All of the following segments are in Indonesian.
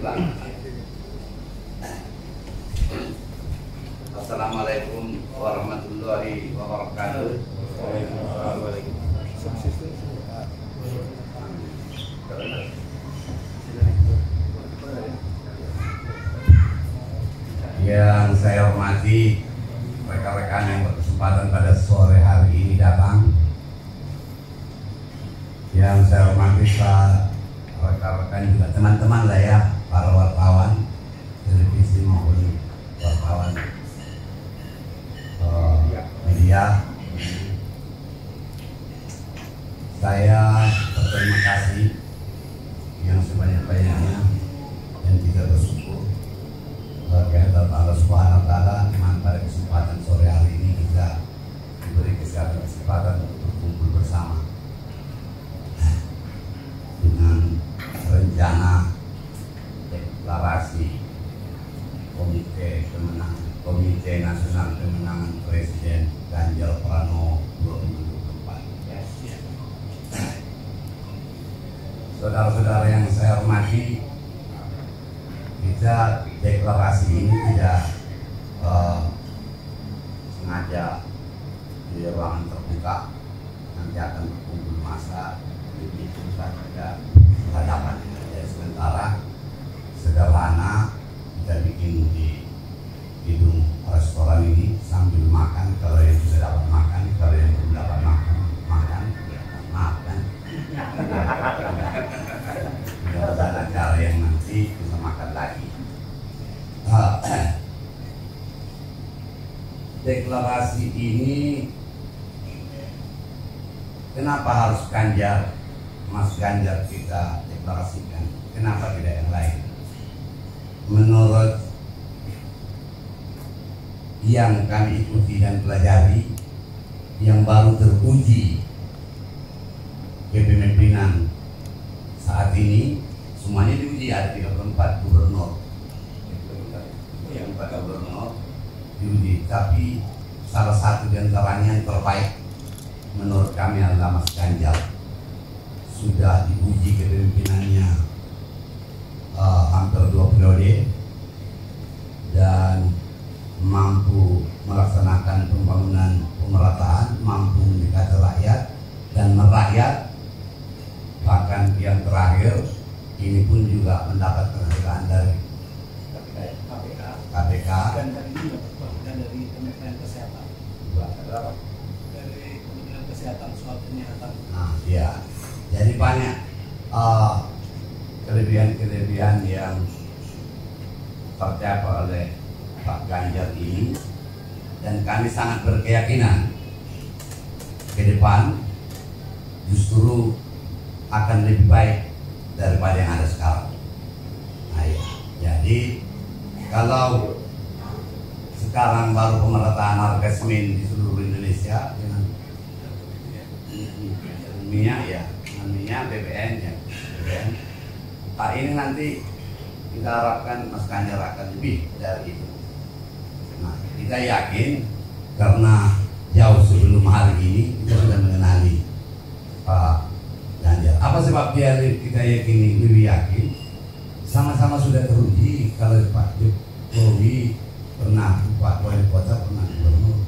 juga. Assalamualaikum warahmatullahi wabarakatuh. Yang saya hormati rekan-rekan yang berkesempatan pada sore hari ini datang. Yang saya hormati rekan-rekan juga teman-teman lah ya, para wartawan televisi maupun wartawan media. Saya berterima kasih yang sebanyak-banyaknya dan kita bersyukur kehadirat Allah Subhanahu wa taala pada kesempatan sore hari ini kita diberi kesempatan untuk berkumpul bersama dengan rencana deklarasi Komite Nasional Pemenangan Presiden Ganjar Pranowo 2024. Saudara-saudara yang saya hormati, kita deklarasi ini tidak sengaja di ruangan terbuka, nanti akan berkumpul massa itu saja berhadapan. Jadi sementara sederhana kita bikin di gedung restoran ini sambil makan. Kalau yang sudah dapat makan, kalau yang belum dapat makan makan. Mudah-mudahan acara yang nanti bisa makan lagi. Deklarasi ini kenapa harus Mas Ganjar kita deklarasikan? Kenapa tidak yang lain? Menurut yang kami ikuti dan pelajari, yang baru teruji kepemimpinan saat ini semuanya diuji, ada 34 gubernur. 34 gubernur diuji, tapi salah satu di antaranya yang terbaik menurut kami adalah Mas Ganjar. Sudah diuji kepemimpinannya hampir 2 periode dan mampu melaksanakan pembangunan pemerataan, mampu mendekati rakyat dan merakyat. Bahkan yang terakhir ini pun juga mendapat penghargaan dari KPK dan dari Kementerian Kesehatan. Dari Kementerian Kesehatan soal kesehatan. Nah, ya. Jadi banyak kelebihan-kelebihan yang tercapai oleh Pak Ganjar ini, dan kami sangat berkeyakinan ke depan justru akan lebih baik daripada yang ada sekarang. Nah, ya. Jadi kalau sekarang baru pemerataan harga semen di seluruh Indonesia dengan minyak, BBM ya, BBM. Pak ini nanti kita harapkan Mas Ganjar akan lebih dari itu. Nah, kita yakin karena jauh sebelum hari ini kita sudah mengenali Pak Ganjar. Apa sebab kita yakini, lebih yakin? Sama-sama sudah teruji. Kalau Pak Jokowi pernah Pak Wali Kota, pernah gubernur.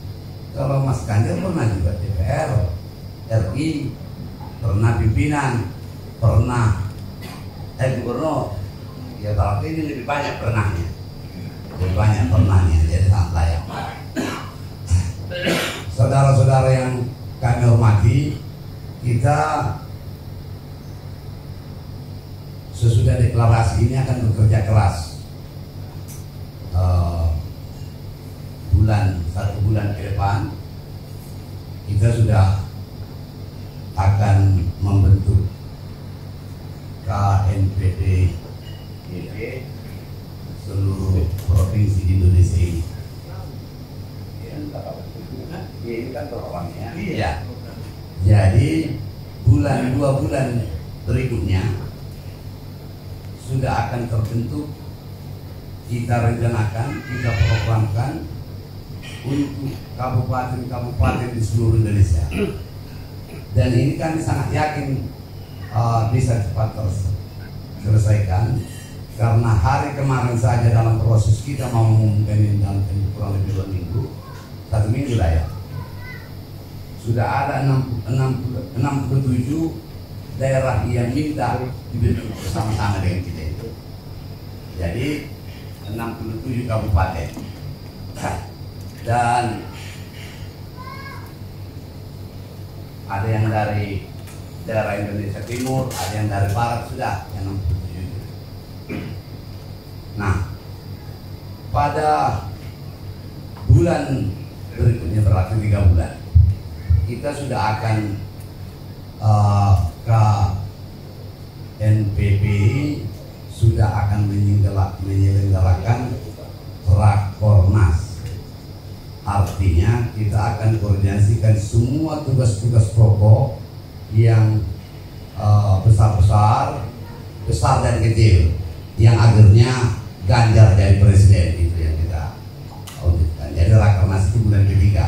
Kalau Mas Ganjar pernah juga DPR RI, pernah pimpinan, pernah gubernur. Ya tapi ini lebih banyak pernahnya. Lebih banyak pernahnya, jadi sangat layak. Saudara-saudara yang kami hormati, kita sesudah deklarasi ini akan bekerja keras. 1 bulan ke depan kita sudah akan membentuk KNPD seluruh provinsi di Indonesia ini. Ini kan programnya. Iya. Jadi 2 bulan berikutnya sudah akan terbentuk. Kita rencanakan, kita programkan untuk kabupaten-kabupaten di seluruh Indonesia. Dan ini kami sangat yakin bisa cepat terselesaikan karena hari kemarin saja dalam proses kita mau mengumumkan ini dalam kurang lebih 2 minggu, 1 minggu lah ya, sudah ada 67 daerah yang minta dibentuk bersama-sama dengan kita itu. Jadi 67 kabupaten dan ada yang dari daerah Indonesia Timur, ada yang dari Barat, sudah yang 67. Nah, pada bulan berikutnya, berarti 3 bulan, kita sudah akan KNPPI sudah akan menyelenggarakan Rakornas. Artinya kita akan koordinasikan semua tugas-tugas pokok yang besar dan kecil, yang akhirnya Ganjar jadi presiden, itu yang kita auditkan. Jadi Rakornas itu bulan ketiga.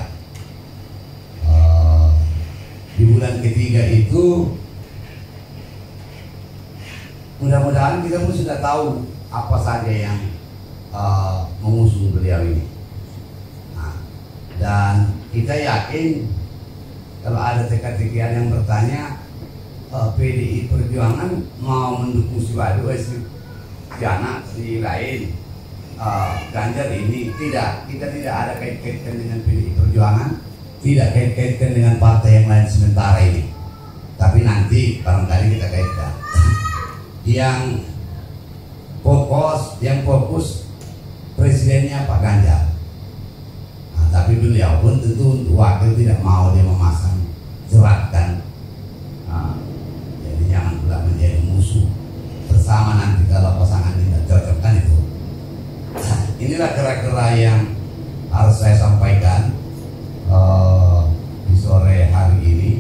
Di bulan ketiga itu mudah-mudahan kita pun sudah tahu apa saja yang mengusung beliau ini. Nah, dan kita yakin kalau ada teka-tekian yang bertanya PDI Perjuangan mau mendukung si Wadu, si Jana, si lain, Ganjar ini, tidak. Kita tidak ada kait-kaitkan dengan PDI Perjuangan, tidak kait-kaitkan dengan partai yang lain sementara ini. Tapi nanti barangkali kita kaitkan. Yang fokus presidennya Pak Ganjar. Nah, tapi beliau pun tentu untuk wakil tidak mau dia memasang jerat kan. Nah, jadi jangan pula menjadi musuh bersama nanti kalau pasangan tidak cocok kan itu. Nah, inilah kira-kira yang harus saya sampaikan di sore hari ini.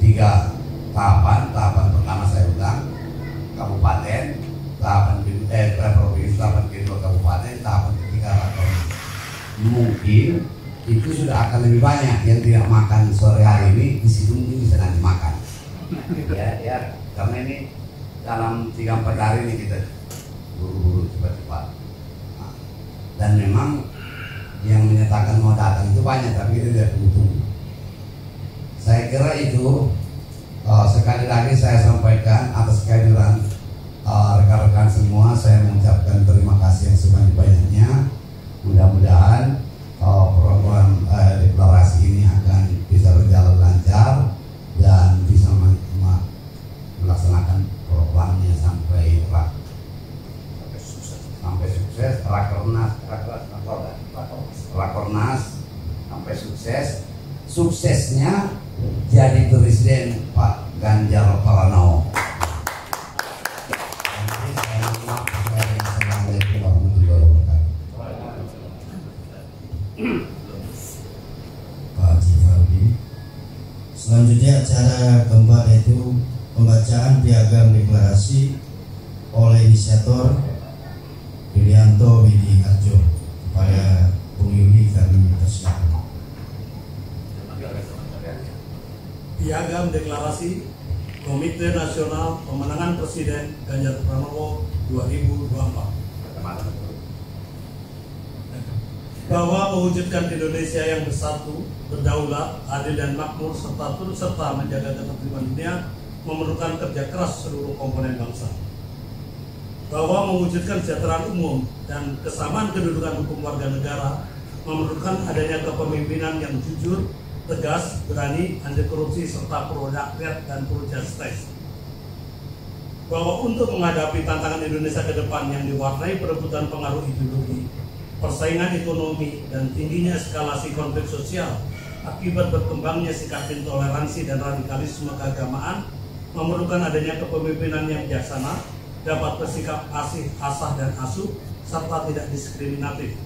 3 tahapan. Tahapan pertama saya ulang, kabupaten, tahapan provinsi, tahapan kedua kabupaten, tahapan ketiga Rakornas. Mungkin itu sudah akan lebih banyak yang tidak makan sore hari ini, di situ bisa nanti makan. Ya, karena ini dalam 3-4 hari ini kita buru-buru cepat-cepat. Nah, dan memang yang menyatakan mau datang itu banyak, tapi kita tidak tunggu. Saya kira itu sekali lagi saya sampaikan atas kehadiran rekan-rekan semua, saya mengucapkan terima kasih yang sebanyak-banyaknya. Mudah-mudahan program deklarasi ini akan bisa berjalan lancar dan bisa melaksanakan programnya sampai sukses. Rakornas sampai sukses. Suksesnya jadi presiden Pak Ganjar Pranowo. Pak Jifardi. Selanjutnya acara keempat yaitu pembacaan piagam deklarasi oleh inisiator Yulianto Widi Arjo. Kepada Bung Yuli kami persilakan. Piagam deklarasi Komite Nasional Pemenangan Presiden Ganjar Pranowo 2024. Bahwa mewujudkan Indonesia yang bersatu, berdaulat, adil dan makmur, serta turut serta menjaga ketertiban dunia memerlukan kerja keras seluruh komponen bangsa. Bahwa mewujudkan kesejahteraan umum dan kesamaan kedudukan hukum warga negara memerlukan adanya kepemimpinan yang jujur, tegas, berani, anti korupsi, serta pro rakyat dan pro justice. Bahwa untuk menghadapi tantangan Indonesia ke depan yang diwarnai perebutan pengaruh ideologi, persaingan ekonomi, dan tingginya eskalasi konflik sosial akibat berkembangnya sikap intoleransi dan radikalisme keagamaan, memerlukan adanya kepemimpinan yang bijaksana, dapat bersikap asah dan asuh, serta tidak diskriminatif.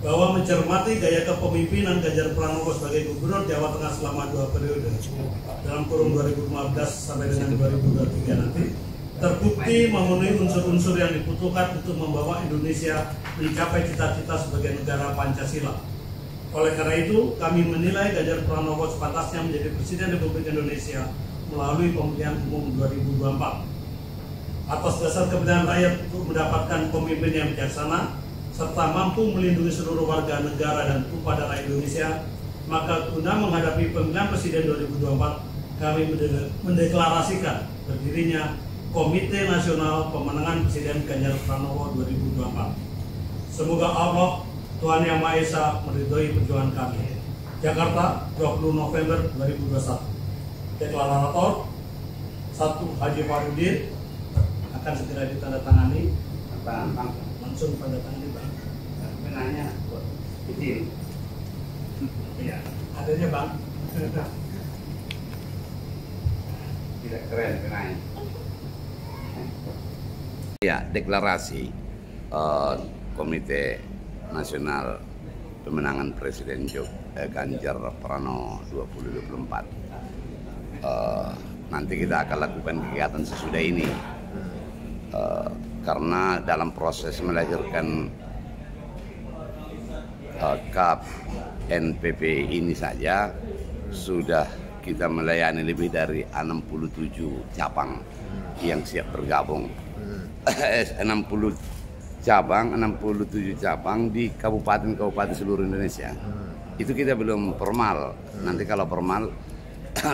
Bahwa mencermati gaya kepemimpinan Ganjar Pranowo sebagai Gubernur Jawa Tengah selama 2 periode dalam kurun 2015 sampai dengan 2023 nanti, terbukti memenuhi unsur-unsur yang dibutuhkan untuk membawa Indonesia mencapai cita-cita sebagai negara Pancasila. Oleh karena itu, kami menilai Ganjar Pranowo sepantasnya menjadi Presiden Republik Indonesia melalui pemilihan umum 2024. atas dasar kepentingan rakyat untuk mendapatkan pemimpin yang bijaksana serta mampu melindungi seluruh warga negara dan tumpah darah Indonesia, maka guna menghadapi pemilihan presiden 2024, kami mendeklarasikan berdirinya Komite Nasional Pemenangan Presiden Ganjar Pranowo 2024. Semoga Allah, Tuhan Yang Maha Esa, meridhoi perjuangan kami. Jakarta, 20 November 2021. Deklarator 1 Haji Farudin akan segera ditandatangani. Bang, Langsung pada tangani, Bang. penanya kecil. Iya, adanya, Bang. Tidak keren penanya. Ya, deklarasi Komite Nasional Pemenangan Presiden Ganjar Pranowo 2024. Nanti kita akan lakukan kegiatan sesudah ini, karena dalam proses melahirkan KAP NPP ini saja sudah kita melayani lebih dari 67 cabang yang siap bergabung. 67 cabang di kabupaten-kabupaten seluruh Indonesia. Itu kita belum formal. Nanti kalau formal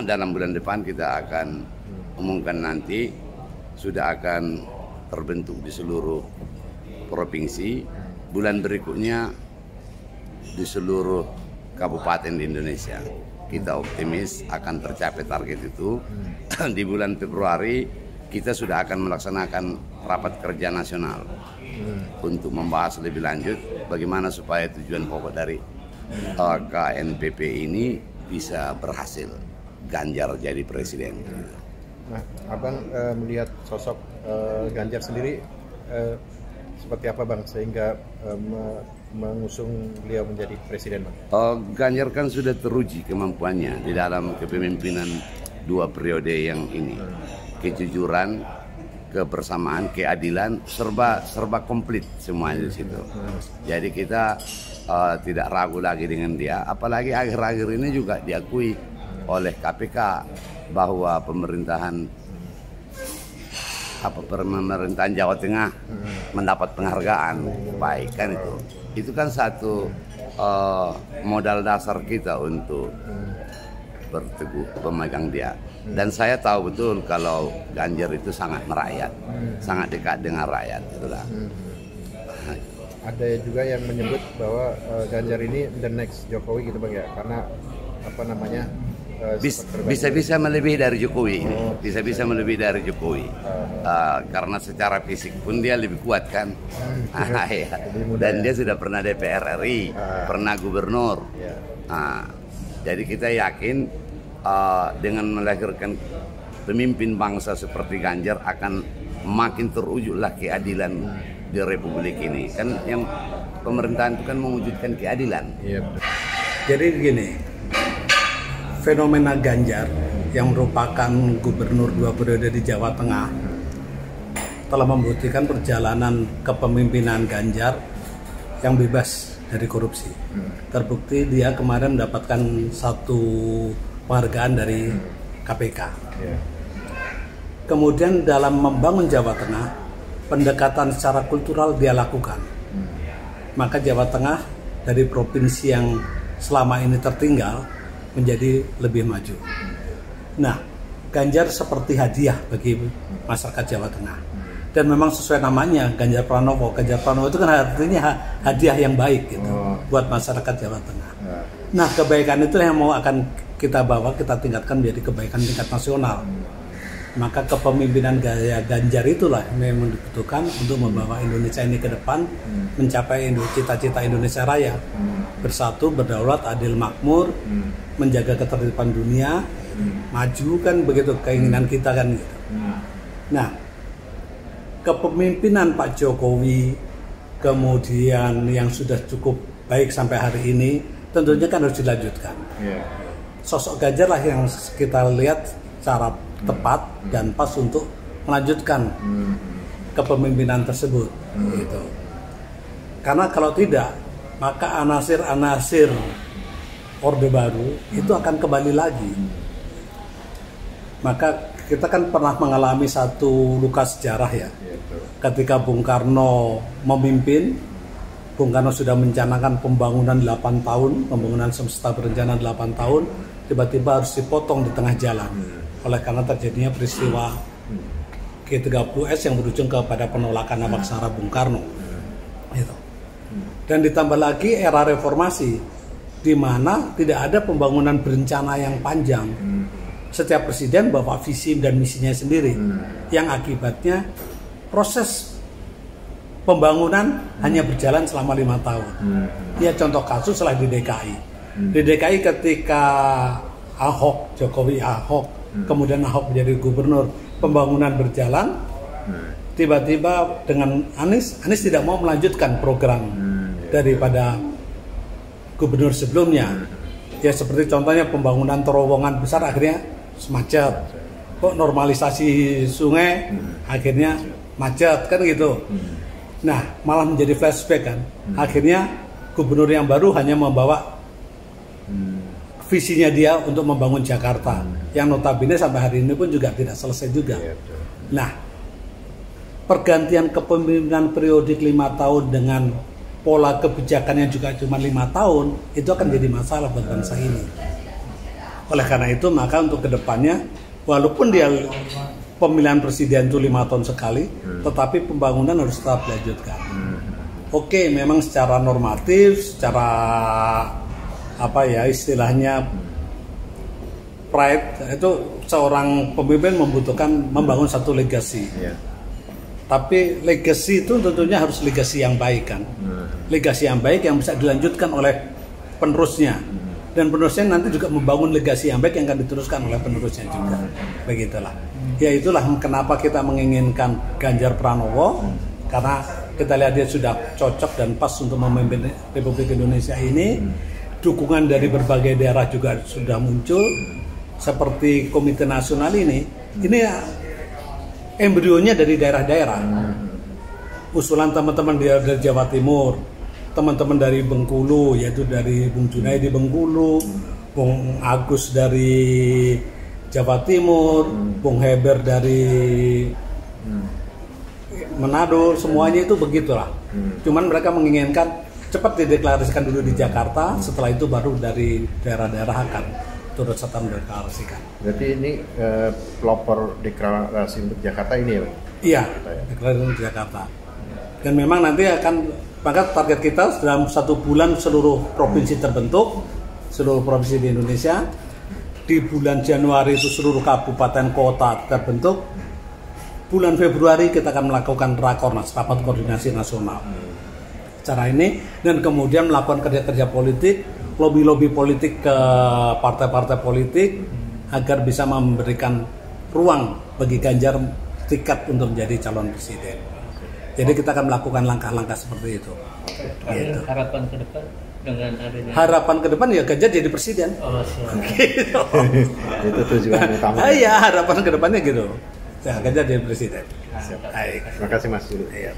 dalam bulan depan kita akan umumkan, nanti sudah akan terbentuk di seluruh provinsi. Bulan berikutnya di seluruh kabupaten di Indonesia. Kita optimis akan tercapai target itu. Di bulan Februari kita sudah akan melaksanakan rapat kerja nasional untuk membahas lebih lanjut bagaimana supaya tujuan pokok dari KNPP ini bisa berhasil, Ganjar jadi presiden. Nah, Abang melihat sosok Ganjar sendiri seperti apa, Bang, sehingga mengusung beliau menjadi presiden, Bang? Ganjar kan sudah teruji kemampuannya di dalam kepemimpinan 2 periode yang ini. Kejujuran, kebersamaan, keadilan, serba komplit semuanya di situ. Jadi kita tidak ragu lagi dengan dia. Apalagi akhir-akhir ini juga diakui oleh KPK bahwa pemerintahan Jawa Tengah mendapat penghargaan. Baik kan itu. Itu kan satu modal dasar kita untuk berteguh pemegang dia. Dan saya tahu betul kalau Ganjar itu sangat merakyat, sangat dekat dengan rakyat, itulah. Ada juga yang menyebut bahwa Ganjar ini the next Jokowi gitu, Bang, ya, karena apa namanya bisa melebihi dari Jokowi, bisa melebihi dari Jokowi, karena secara fisik pun dia lebih kuat kan, ya. Dan dia sudah pernah DPR RI, pernah gubernur, jadi kita yakin dengan melahirkan pemimpin bangsa seperti Ganjar akan makin terwujudlah keadilan di Republik ini. Kan yang pemerintahan itu kan mewujudkan keadilan. Jadi begini, fenomena Ganjar yang merupakan gubernur 2 periode di Jawa Tengah telah membuktikan perjalanan kepemimpinan Ganjar yang bebas dari korupsi. Terbukti dia kemarin mendapatkan satu penghargaan dari KPK. Kemudian dalam membangun Jawa Tengah, pendekatan secara kultural dia lakukan. Maka Jawa Tengah dari provinsi yang selama ini tertinggal menjadi lebih maju. Nah, Ganjar seperti hadiah bagi masyarakat Jawa Tengah. Dan memang sesuai namanya, Ganjar Pranowo. Ganjar Pranowo itu kan artinya hadiah yang baik gitu buat masyarakat Jawa Tengah. Nah, kebaikan itu yang mau akan kita bawa, kita tingkatkan menjadi kebaikan tingkat nasional. Maka kepemimpinan Ganjar itulah yang dibutuhkan untuk membawa Indonesia ini ke depan, mencapai cita-cita Indonesia Raya, bersatu, berdaulat, adil, makmur, menjaga ketertiban dunia, maju kan begitu keinginan kita kan gitu. Nah, kepemimpinan Pak Jokowi kemudian yang sudah cukup baik sampai hari ini tentunya kan harus dilanjutkan. Sosok Ganjar lah yang kita lihat secara tepat dan pas untuk melanjutkan kepemimpinan tersebut gitu. Karena kalau tidak, maka anasir-anasir Orde Baru itu akan kembali lagi. Maka kita kan pernah mengalami satu luka sejarah ya. Iya, betul. Ketika Bung Karno memimpin, Bung Karno sudah mencanangkan pembangunan 8 tahun, pembangunan semesta berencana 8 tahun, tiba-tiba harus dipotong di tengah jalan. Oleh karena terjadinya peristiwa G30S yang berujung kepada penolakan Abaksara Bung Karno. Gitu. Dan ditambah lagi era reformasi, di mana tidak ada pembangunan berencana yang panjang. Setiap presiden bawa visi dan misinya sendiri, yang akibatnya proses pembangunan hanya berjalan selama 5 tahun. Ya contoh kasus lah di DKI. Di DKI ketika Ahok, Jokowi Ahok, kemudian Ahok menjadi gubernur, pembangunan berjalan, tiba-tiba dengan Anies tidak mau melanjutkan program daripada gubernur sebelumnya. Ya seperti contohnya pembangunan terowongan besar akhirnya macet, kok normalisasi sungai akhirnya macet kan gitu. Nah malah menjadi flashback kan, akhirnya gubernur yang baru hanya membawa visinya dia untuk membangun Jakarta, yang notabene sampai hari ini pun juga tidak selesai juga. Nah pergantian kepemimpinan periodik 5 tahun dengan pola kebijakan yang juga cuma 5 tahun itu akan jadi masalah buat bangsa ini. Oleh karena itu maka untuk kedepannya, walaupun dia pemilihan presiden itu 5 tahun sekali, tetapi pembangunan harus tetap dilanjutkan. Oke, memang secara normatif, secara apa ya istilahnya pride, itu seorang pemimpin membutuhkan membangun satu legasi. Tapi legasi itu tentunya harus legasi yang baik kan, legasi yang baik yang bisa dilanjutkan oleh penerusnya. Dan penerusnya nanti juga membangun legasi yang baik yang akan diteruskan oleh penerusnya juga. Begitulah. Ya itulah kenapa kita menginginkan Ganjar Pranowo, karena kita lihat dia sudah cocok dan pas untuk memimpin Republik Indonesia ini. Dukungan dari berbagai daerah juga sudah muncul, seperti Komite Nasional ini embrionya dari daerah-daerah. Usulan teman-teman dari Jawa Timur, teman-teman dari Bengkulu, yaitu dari Bung Junai di Bengkulu, Bung Agus dari Jawa Timur, Bung Heber dari Manado, semuanya itu begitulah. Cuman mereka menginginkan cepat dideklarasikan dulu di Jakarta, setelah itu baru dari daerah-daerah akan turut serta mendeklarasikan. Berarti ini pelopor deklarasi untuk Jakarta ini ya, Pak? Iya, deklarasi untuk Jakarta. Dan memang nanti maka target kita dalam 1 bulan seluruh provinsi terbentuk, seluruh provinsi di Indonesia. Di bulan Januari itu seluruh kabupaten kota terbentuk. Bulan Februari kita akan melakukan Rakornas, rapat koordinasi nasional. Cara ini, dan kemudian melakukan kerja-kerja politik, lobby-lobby politik ke partai-partai politik agar bisa memberikan ruang bagi Ganjar tiket untuk menjadi calon presiden. Jadi kita akan melakukan langkah-langkah seperti itu. Gitu. Harapan ke depan dengan adanya harapan ke depan ya Ganjar jadi presiden. Oh, siap. Gitu. Itu tujuan utama. Iya, harapan ke depannya gitu. Ya, Ganjar jadi presiden. Siap. Baik. Terima kasih Mas Yuli. Iya.